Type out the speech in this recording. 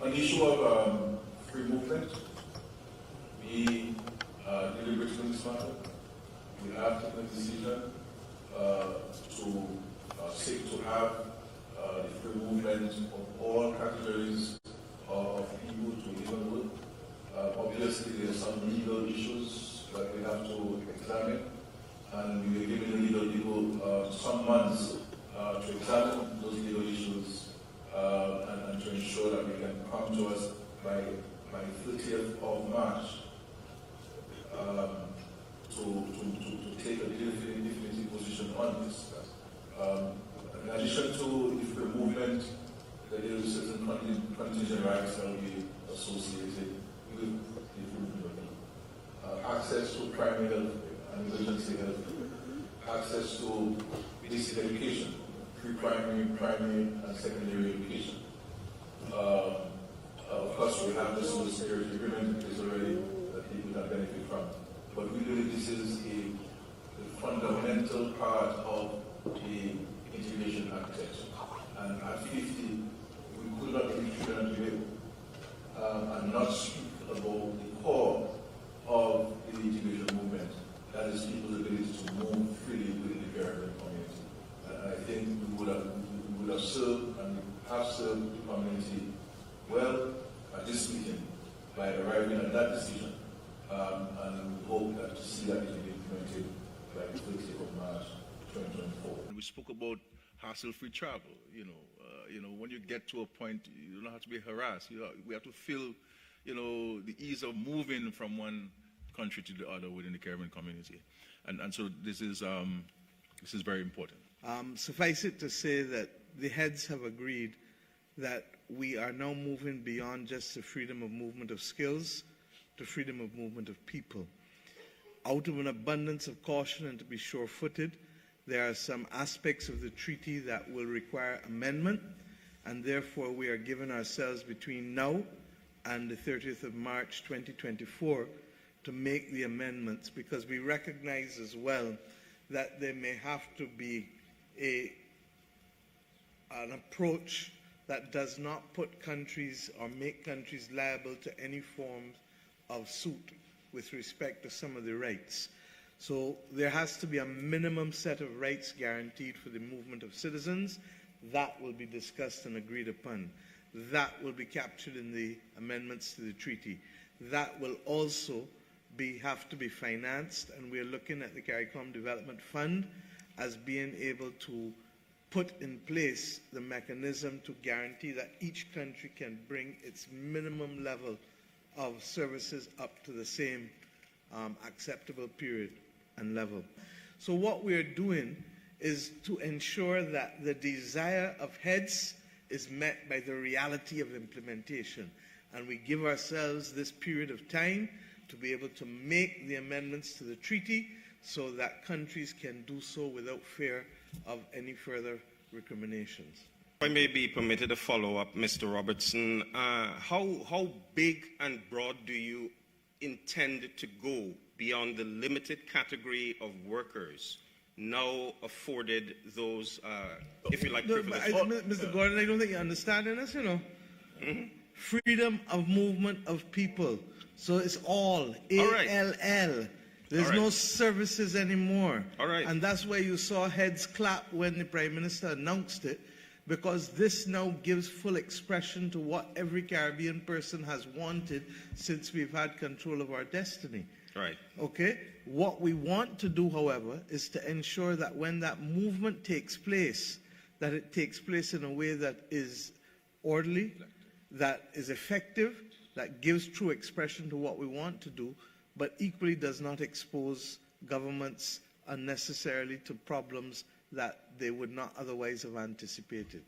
On the issue of free movement, we deliberated on this matter. We have taken a decision to seek to have the free movement of all categories of people to even with. Obviously, there are some legal issues that we have to examine, and we are giving the legal people some months to examine those legal issues and to ensure that we can come to us by 30th of March to take a definitive position on this. In addition to the free movement, there is certain contingent rights that will be associated with the free movement. Access to primary health and emergency health, access to basic education, pre-primary, primary, and secondary education. Of course, we have the social security agreement in place already that people can benefit from. But we believe this is a fundamental part of the integration architecture. And at 50, we could not reach today and not speak about the core of the integration movement. That is people's ability to move freely within the Caribbean community. And I think we would have served and have served the community well at this meeting by arriving at that decision. And we hope that to see that it will be implemented by the 30th of March 2024. We spoke about hassle-free travel. When you get to a point, you don't have to be harassed. We have to feel, the ease of moving from one country to the other within the Caribbean community, and so this is very important. Suffice it to say that the heads have agreed that we are now moving beyond just the freedom of movement of skills to freedom of movement of people. Out of an abundance of caution and to be sure-footed, there are some aspects of the treaty that will require amendment, and therefore we are giving ourselves between now and the 30th of March 2024 to make the amendments, because we recognize as well that there may have to be an approach that does not put countries or make countries liable to any form of suit with respect to some of the rights. So there has to be a minimum set of rights guaranteed for the movement of citizens. That will be discussed and agreed upon. That will be captured in the amendments to the treaty. That will also have to be financed, and we're looking at the Caricom Development Fund as being able to put in place the mechanism to guarantee that each country can bring its minimum level of services up to the same acceptable period and level. So what we're doing is to ensure that the desire of heads is met by the reality of implementation. And we give ourselves this period of time to be able to make the amendments to the treaty so that countries can do so without fear of any further recriminations. If I may be permitted a follow-up, Mr. Robertson, how big and broad do you intend to go beyond the limited category of workers now afforded those, if you like, privileges? Mr. Gordon, I don't think you're understanding us, Freedom of movement of people. So it's all, A-L-L. There's no services anymore. All right. And that's why you saw heads clap when the Prime Minister announced it, because this now gives full expression to what every Caribbean person has wanted since we've had control of our destiny. Right. Okay? What we want to do, however, is to ensure that when that movement takes place, that it takes place in a way that is orderly, that is effective, that gives true expression to what we want to do, but equally does not expose governments unnecessarily to problems that they would not otherwise have anticipated.